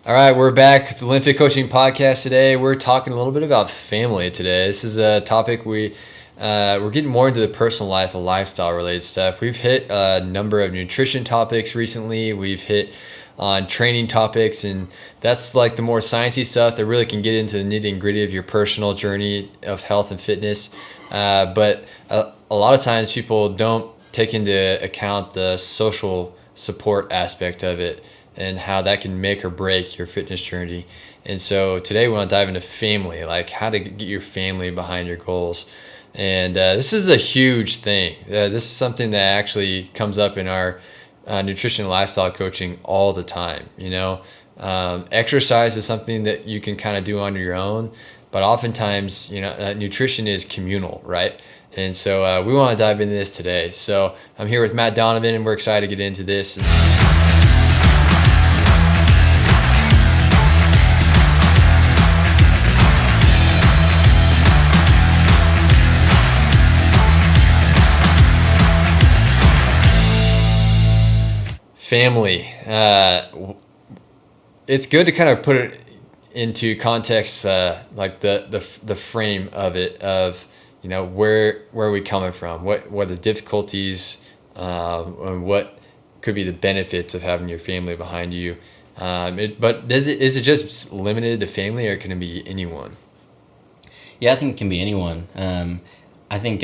All right, we're back with the LinnFit Coaching Podcast today. We're talking a little bit about family today. This is a topic we're getting more into the personal life, the lifestyle related stuff. We've hit a number of nutrition topics recently. We've hit on training topics, and that's like the more sciencey stuff that really can get into the nitty and gritty of your personal journey of health and fitness. But a lot of times people don't take into account the social support aspect of it and how that can make or break your fitness journey. And so today we want to dive into family, like how to get your family behind your goals. And this is a huge thing. This is something that actually comes up in our nutrition and lifestyle coaching all the time. Exercise is something that you can kind of do on your own, but oftentimes, nutrition is communal, right? And so we want to dive into this today. So I'm here with Matt Donovan, and we're excited to get into this. Family. It's good to kind of put it into context, like the frame of it, of where are we coming from, what are the difficulties, and what could be the benefits of having your family behind you. But is it just limited to family, or can it be anyone? Yeah, I think it can be anyone. I think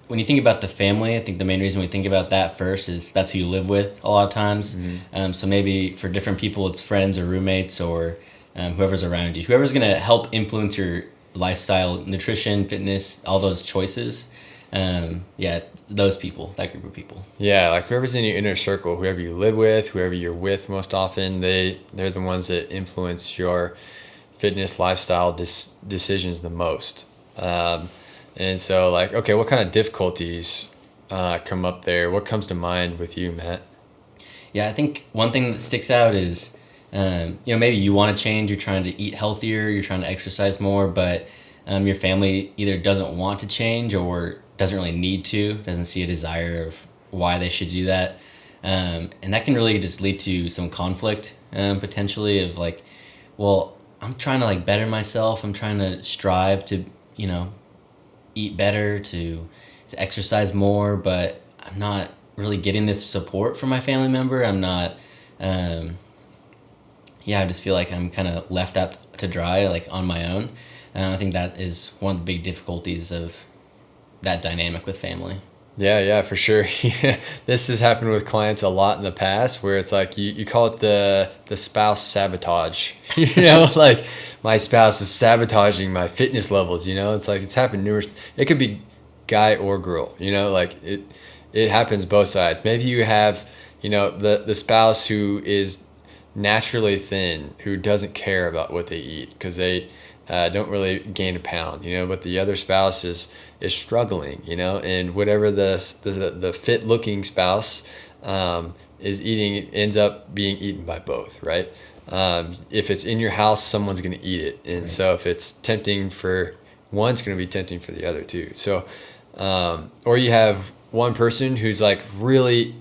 when you think about the family, I think the main reason we think about that first is that's who you live with a lot of times. Mm-hmm. So maybe for different people, it's friends or roommates or whoever's around you. Whoever's going to help influence your lifestyle, nutrition, fitness, all those choices. Those people, that group of people. Yeah, like whoever's in your inner circle, whoever you live with, whoever you're with most often, they're the ones that influence your fitness lifestyle decisions the most. And so, okay, what kind of difficulties come up there? What comes to mind with you, Matt? Yeah, I think one thing that sticks out is, maybe you want to change, you're trying to eat healthier, you're trying to exercise more, but your family either doesn't want to change or doesn't really need to, doesn't see a desire of why they should do that. And that can really just lead to some conflict, potentially, of I'm trying to better myself, I'm trying to strive to, eat better, to exercise more, but I'm not really getting this support from my family member. I'm not, I just feel like I'm kind of left out to dry, on my own. I think that is one of the big difficulties of that dynamic with family. Yeah, for sure. This has happened with clients a lot in the past, where it's like you call it the spouse sabotage. My spouse is sabotaging my fitness levels. It's like it's happened numerous. It could be guy or girl. It happens both sides. Maybe you have the spouse who is naturally thin, who doesn't care about what they eat because they don't really gain a pound, but the other spouse is struggling, and whatever the fit looking spouse is eating ends up being eaten by both, right? If it's in your house, someone's going to eat it, and right. So if it's tempting for one, it's going to be tempting for the other too. So or you have one person who's really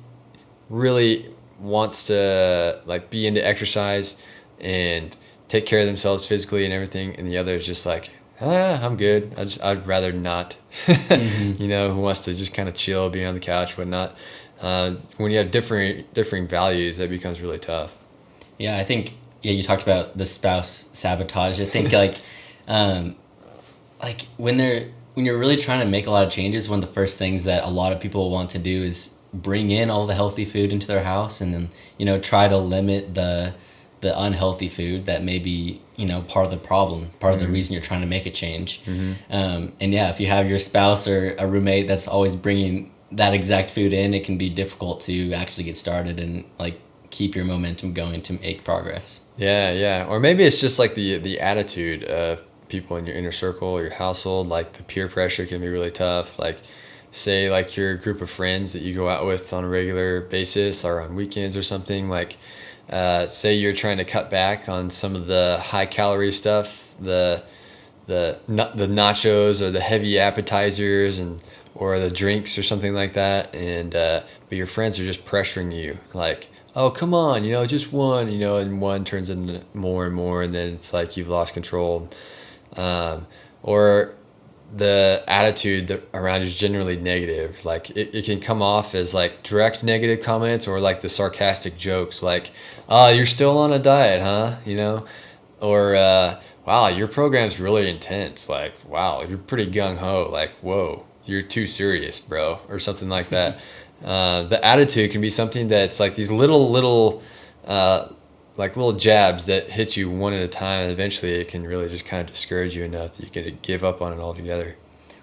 wants to be into exercise and take care of themselves physically and everything, and the other is just I'm good. I'd rather not. Mm-hmm. Who wants to just kind of chill, be on the couch, whatnot. When you have differing values, that becomes really tough. Yeah, I think you talked about the spouse sabotage. I think when you're really trying to make a lot of changes, one of the first things that a lot of people want to do is bring in all the healthy food into their house, and then try to limit the unhealthy food that may be part of the problem, part of the reason you're trying to make a change. Mm-hmm. If you have your spouse or a roommate that's always bringing that exact food in, it can be difficult to actually get started and keep your momentum going to make progress. Yeah. Or maybe it's just the attitude of people in your inner circle or your household. The peer pressure can be really tough. Say your group of friends that you go out with on a regular basis or on weekends or something. Say you're trying to cut back on some of the high calorie stuff, the nachos or the heavy appetizers or the drinks or something like that, and but your friends are just pressuring you oh, come on, just one, and one turns into more and more, and then it's like you've lost control. Or the attitude around you is generally negative. Like it can come off as like direct negative comments or like the sarcastic jokes like, oh, you're still on a diet, huh? Or, wow, your program's really intense. Like, wow, you're pretty gung-ho. Like, whoa, you're too serious, bro, or something like that. The attitude can be something that's like these little jabs that hit you one at a time. And eventually it can really just kind of discourage you enough that you get to give up on it altogether.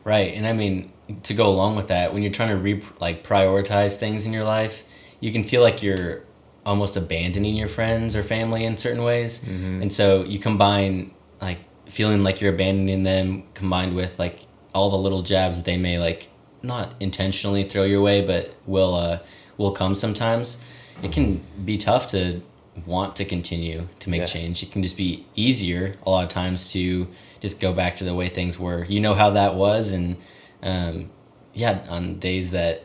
Right. And I mean, to go along with that, when you're trying to prioritize things in your life, you can feel like you're almost abandoning your friends or family in certain ways. Mm-hmm. And so you combine like feeling like you're abandoning them combined with like all the little jabs that they may like not intentionally throw your way, but will come sometimes. It can be tough to want to continue to make change. It can just be easier a lot of times to just go back to the way things were. You know how that was, and on days that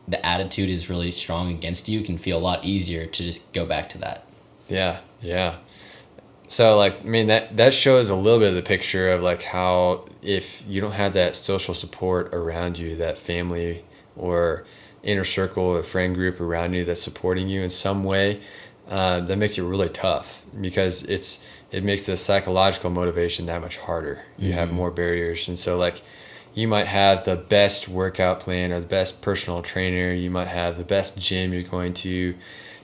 the attitude is really strong against you, it can feel a lot easier to just go back to that. Yeah. So like, I mean, that shows a little bit of the picture of like how if you don't have that social support around you, that family or inner circle or friend group around you that's supporting you in some way, that makes it really tough because it makes the psychological motivation that much harder. You have more barriers. And so like you might have the best workout plan or the best personal trainer, you might have the best gym you're going to,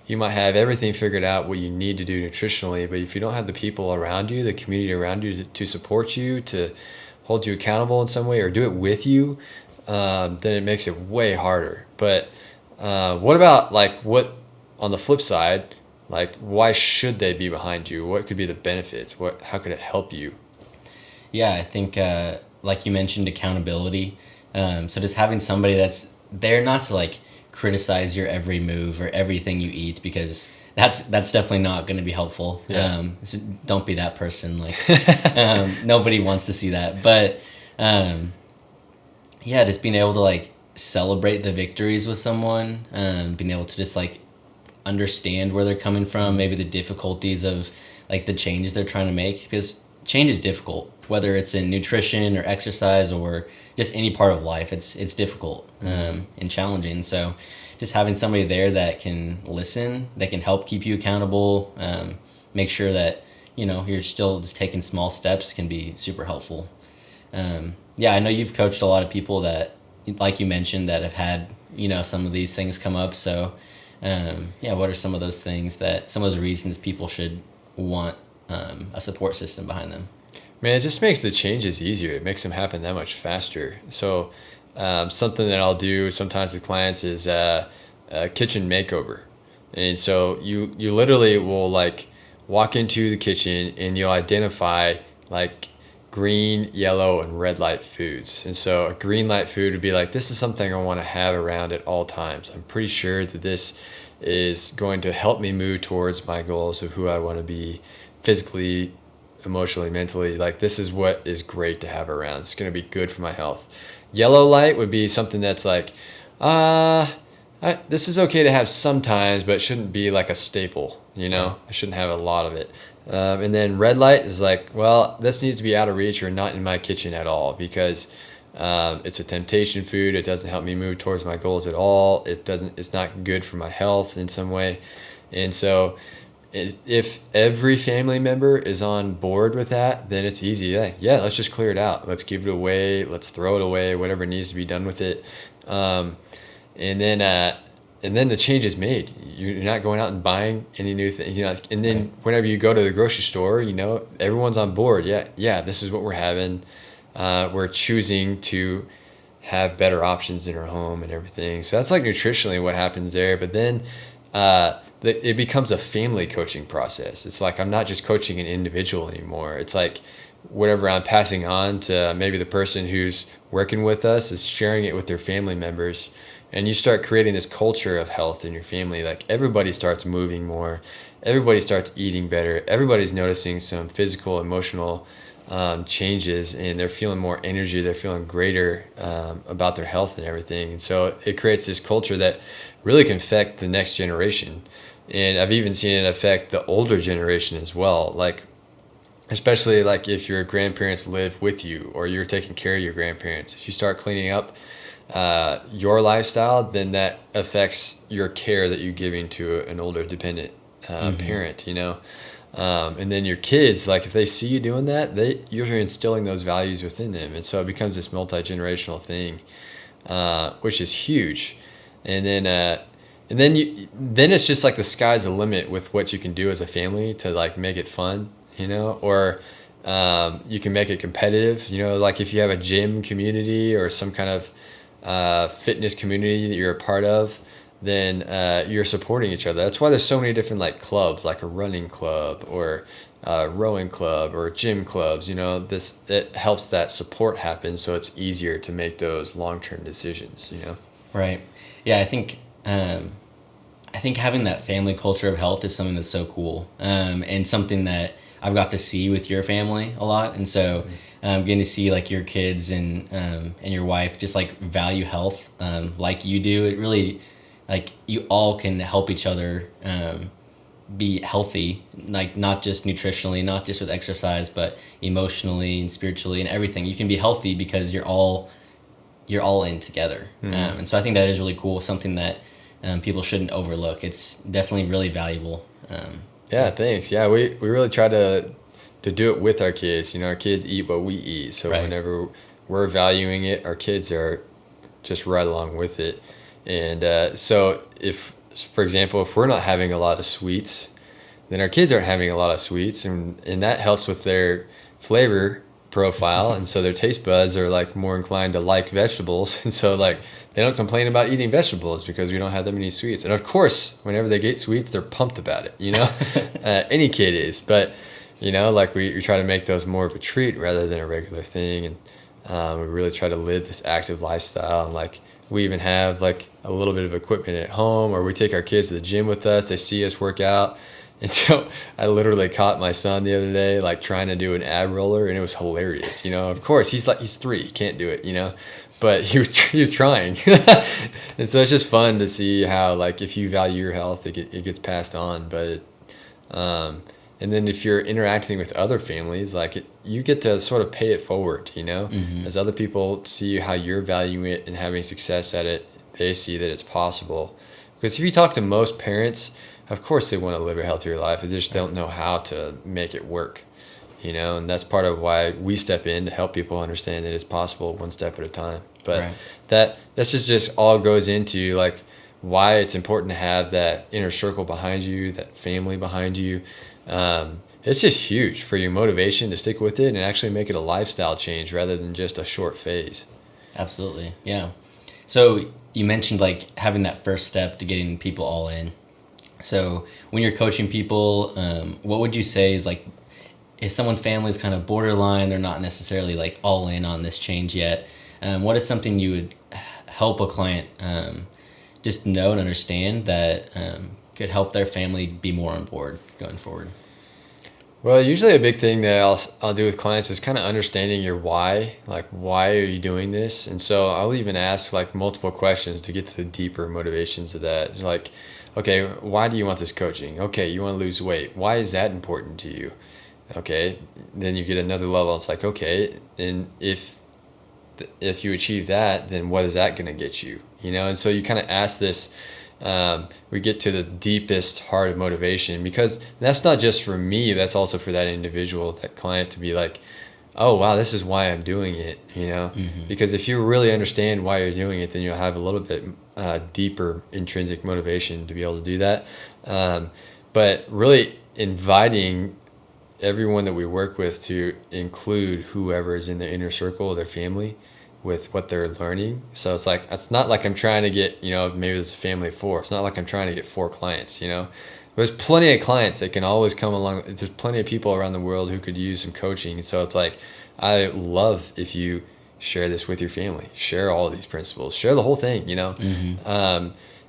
you might have everything figured out what you need to do nutritionally, but if you don't have the people around you, the community around you to support you, to hold you accountable in some way or do it with you, then it makes it way harder. But what about like on the flip side, like why should they be behind you? What could be the benefits? How could it help you? Yeah, I think like you mentioned, accountability. So just having somebody that's there not to like criticize your every move or everything you eat, because that's definitely not going to be helpful. So don't be that person. Like nobody wants to see that. But just being able to like celebrate the victories with someone, being able to just like understand where they're coming from, maybe the difficulties of like the changes they're trying to make, because change is difficult, whether it's in nutrition or exercise or just any part of life. It's difficult and challenging. So just having somebody there that can listen, that can help keep you accountable, make sure that you're still just taking small steps, can be super helpful. I know you've coached a lot of people that, like you mentioned, that have had some of these things come up. So what are some of those things some of those reasons people should want a support system behind them? Man, it just makes the changes easier. It makes them happen that much faster. So something that I'll do sometimes with clients is a kitchen makeover. And so you literally will like walk into the kitchen and you'll identify like green, yellow, and red light foods. And so a green light food would be like, this is something I want to have around at all times. I'm pretty sure that this is going to help me move towards my goals of who I want to be physically, emotionally, mentally. Like this is what is great to have around. It's going to be good for my health. Yellow light would be something that's like, this is okay to have sometimes, but it shouldn't be like a staple, I shouldn't have a lot of it. And then red light is like, well, this needs to be out of reach or not in my kitchen at all, because it's a temptation food. It doesn't help me move towards my goals at all. It's not good for my health in some way. And so if every family member is on board with that, then it's easy. Yeah, let's just clear it out. Let's give it away. Let's throw it away, whatever needs to be done with it. And then the change is made. You're not going out and buying any new things, and then whenever you go to the grocery store, everyone's on board. Yeah, this is what we're having. We're choosing to have better options in our home and everything. So that's like nutritionally what happens there. But then it becomes a family coaching process. It's like I'm not just coaching an individual anymore. It's like whatever I'm passing on to maybe the person who's working with us is sharing it with their family members. And you start creating this culture of health in your family. Like everybody starts moving more. Everybody starts eating better. Everybody's noticing some physical, emotional changes, and they're feeling more energy. They're feeling greater about their health and everything. And so it creates this culture that really can affect the next generation. And I've even seen it affect the older generation as well. Like, especially like if your grandparents live with you or you're taking care of your grandparents, if you start cleaning up your lifestyle, then that affects your care that you're giving to an older dependent parent, you know. And then your kids, like if they see you doing that, you're instilling those values within them, and so it becomes this multi-generational thing, which is huge. And then it's just like the sky's the limit with what you can do as a family to like make it fun, you know, or you can make it competitive, you know, like if you have a gym community or some kind of fitness community that you're a part of, then you're supporting each other. That's why there's so many different like clubs, like a running club or a rowing club or gym clubs. You know, it helps that support happen, so it's easier to make those long-term decisions. You know, Right. Yeah, I think having that family culture of health is something that's so cool, and something that I've got to see with your family a lot. And so getting to see like your kids and your wife just like value health like you do, it really, like you all can help each other be healthy, like not just nutritionally, not just with exercise, but emotionally and spiritually and everything. You can be healthy because you're all in together. And so I think that is really cool, something that people shouldn't overlook. It's definitely really valuable. Yeah, thanks. Yeah, we really try to do it with our kids. You know, our kids eat what we eat, so Right. whenever we're valuing it, our kids are just right along with it. And so if, for example, if we're not having a lot of sweets, then our kids aren't having a lot of sweets, and that helps with their flavor profile, and so their taste buds are like more inclined to like vegetables, and so like they don't complain about eating vegetables because we don't have that many sweets. And of course, whenever they get sweets, they're pumped about it, you know. Any kid is, but you know, like we try to make those more of a treat rather than a regular thing. And we really try to live this active lifestyle, and like we even have like a little bit of equipment at home, or we take our kids to the gym with us. They see us work out. And so I literally caught my son the other day, like trying to do an ab roller, and it was hilarious. You know, of course he's 3, he can't do it, you know, but he was trying. And so it's just fun to see how, like, if you value your health, it gets passed on. But and then if you're interacting with other families, like you get to sort of pay it forward, you know, as other people see how you're valuing it and having success at it, they see that it's possible. Because if you talk to most parents, of course they want to live a healthier life. They just don't know how to make it work, you know, and that's part of why we step in to help people understand that it's possible one step at a time. But right. that's just all goes into like why it's important to have that inner circle behind you, that family behind you. It's just huge for your motivation to stick with it and actually make it a lifestyle change rather than just a short phase. Absolutely. Yeah. So you mentioned like having that first step to getting people all in. So when you're coaching people, what would you say is like, if someone's family is kind of borderline, they're not necessarily like all in on this change yet, what is something you would help a client just know and understand that could help their family be more on board going forward? Well, usually a big thing that I'll do with clients is kind of understanding your why. Like, why are you doing this? And so I'll even ask like multiple questions to get to the deeper motivations of that. Like, okay, why do you want this coaching? Okay, you want to lose weight. Why is that important to you? Okay, then you get another level. It's like, okay, and if you achieve that, then what is that going to get you? You know, and so you kind of ask this. We get to the deepest heart of motivation, because that's not just for me, that's also for that individual, that client, to be like, oh wow, this is why I'm doing it, you know. Because if you really understand why you're doing it, then you'll have a little bit deeper intrinsic motivation to be able to do that. But really inviting everyone that we work with to include whoever is in their inner circle of their family with what they're learning. So it's like, it's not like I'm trying to get, you know, maybe there's a family of 4. It's not like I'm trying to get 4 clients, you know. There's plenty of clients that can always come along. There's plenty of people around the world who could use some coaching. So it's like, I love if you share this with your family, share all of these principles, share the whole thing, you know,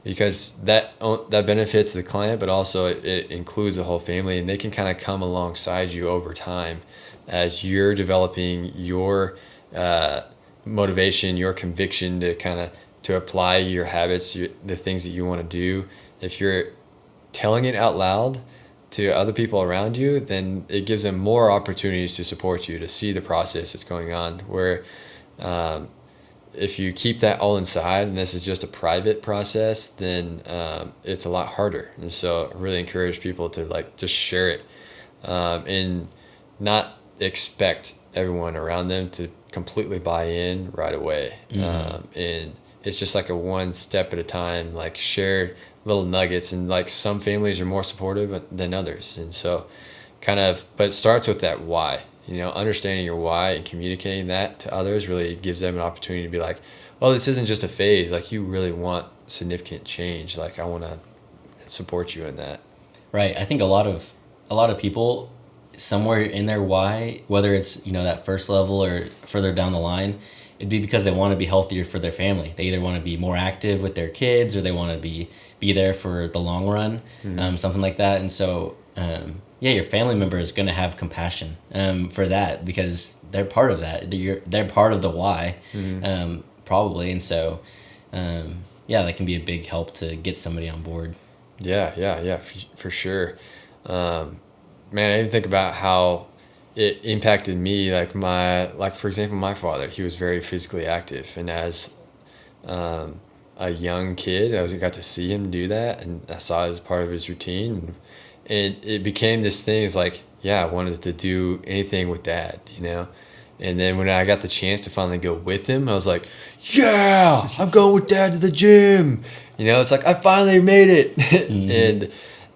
because that benefits the client, but also it includes the whole family, and they can kind of come alongside you over time as you're developing your motivation, your conviction to apply your habits, the things that you want to do. If you're telling it out loud to other people around you, then it gives them more opportunities to support you, to see the process that's going on. Where if you keep that all inside and this is just a private process, then it's a lot harder. And so I really encourage people to like just share it, and not expect everyone around them to completely buy in right away. And it's just like a one step at a time, like share little nuggets, and like some families are more supportive than others. And so but it starts with that why. Understanding your why and communicating that to others really gives them an opportunity to be like, oh, this isn't just a phase. Like, you really want significant change. Like, I want to support you in that. Right. I think a lot of people, somewhere in their why, whether it's, that first level or further down the line, it'd be because they want to be healthier for their family. They either want to be more active with their kids, or they want to be there for the long run, something like that. And so, your family member is going to have compassion for that, because they're part of that. They're part of the why, probably. And so, that can be a big help to get somebody on board. Yeah, for sure. Man, I even think about how it impacted me. For example, my father, he was very physically active. And as a young kid, I got to see him do that, and I saw it as part of his routine. And it became this thing. It's like, I wanted to do anything with Dad, And then when I got the chance to finally go with him, I was like, yeah, I'm going with Dad to the gym. It's like, I finally made it.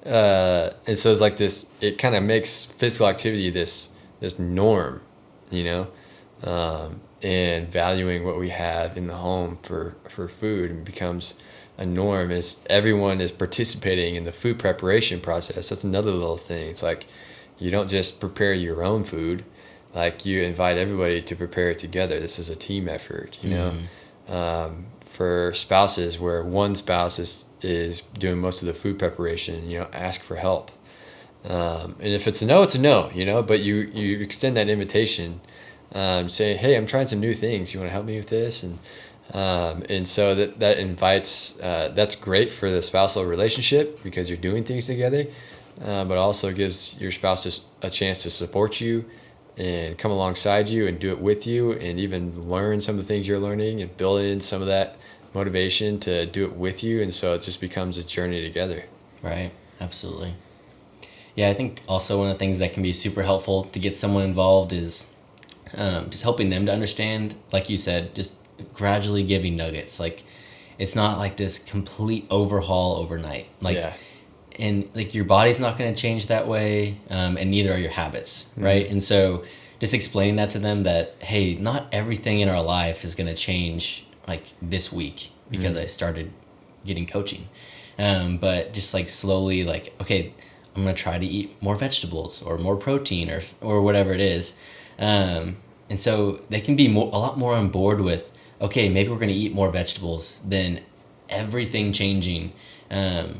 And so it's like this, it kind of makes physical activity this norm, and valuing what we have in the home for food becomes a norm, as everyone is participating in the food preparation process. That's another little thing. It's like, you don't just prepare your own food, like you invite everybody to prepare it together. This is a team effort, for spouses, where one spouse is doing most of the food preparation, ask for help. And if it's a no, it's a no, but you extend that invitation, say, hey, I'm trying some new things. You want to help me with this? And so that invites, that's great for the spousal relationship, because you're doing things together, but also gives your spouse just a chance to support you and come alongside you and do it with you, and even learn some of the things you're learning, and build in some of that motivation to do it with you. And so it just becomes a journey together. Right. Absolutely. Yeah. I think also one of the things that can be super helpful to get someone involved is just helping them to understand, like you said, just gradually giving nuggets. Like, it's not like this complete overhaul overnight. And like, your body's not going to change that way, and neither are your habits, right? And so just explaining that to them, that, hey, not everything in our life is going to change like this week because I started getting coaching, but just like slowly, like, okay, I'm going to try to eat more vegetables or more protein or whatever it is. And so they can be a lot more on board with, okay, maybe we're going to eat more vegetables, than everything changing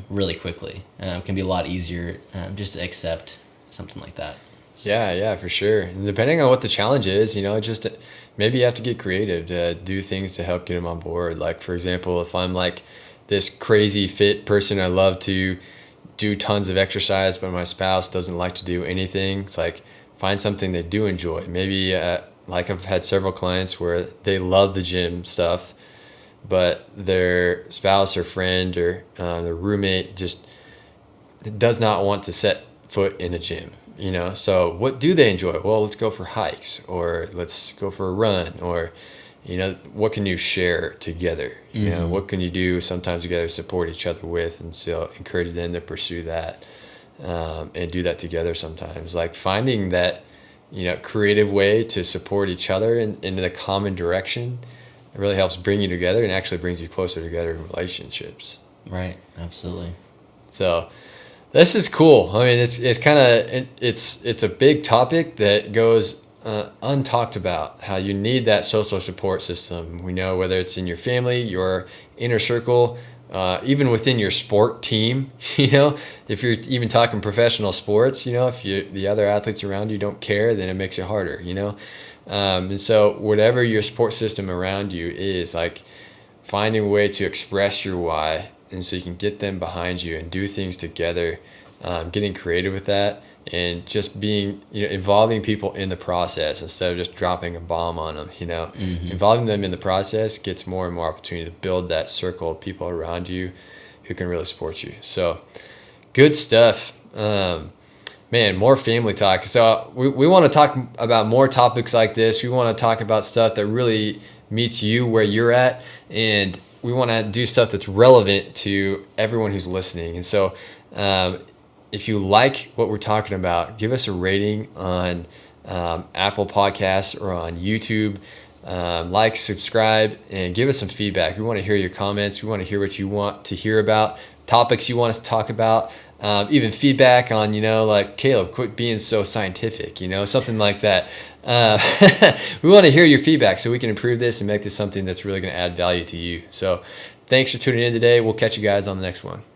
really quickly. Can be a lot easier just to accept something like that. Yeah, for sure. And depending on what the challenge is, just maybe you have to get creative to do things to help get them on board. Like, for example, if I'm like this crazy fit person, I love to do tons of exercise, but my spouse doesn't like to do anything. It's like, find something they do enjoy. Maybe like, I've had several clients where they love the gym stuff, but their spouse or friend or their roommate just does not want to set foot in a gym. So what do they enjoy? Well, let's go for hikes, or let's go for a run, or, what can you share together? What can you do sometimes together, support each other with, and so encourage them to pursue that, and do that together sometimes. Like, finding that, creative way to support each other in the common direction, it really helps bring you together, and actually brings you closer together in relationships. Right. Absolutely. So this is cool. I mean, it's kind of, it's a big topic that goes untalked about, how you need that social support system. We know, whether it's in your family, your inner circle, even within your sport team, if you're even talking professional sports, if the other athletes around you don't care, then it makes it harder, and so whatever your support system around you is, like, finding a way to express your why and so you can get them behind you and do things together, getting creative with that, and just being, involving people in the process instead of just dropping a bomb on them. Involving them in the process gets more and more opportunity to build that circle of people around you who can really support you. So good stuff. Man, more family talk. So we want to talk about more topics like this. We want to talk about stuff that really meets you where you're at, and we want to do stuff that's relevant to everyone who's listening. And so if you like what we're talking about, give us a rating on Apple Podcasts or on YouTube. Like, subscribe, and give us some feedback. We want to hear your comments. We want to hear what you want to hear about, topics you want us to talk about, even feedback on, like, Caleb, quit being so scientific, something like that. We want to hear your feedback so we can improve this and make this something that's really going to add value to you. So thanks for tuning in today. We'll catch you guys on the next one.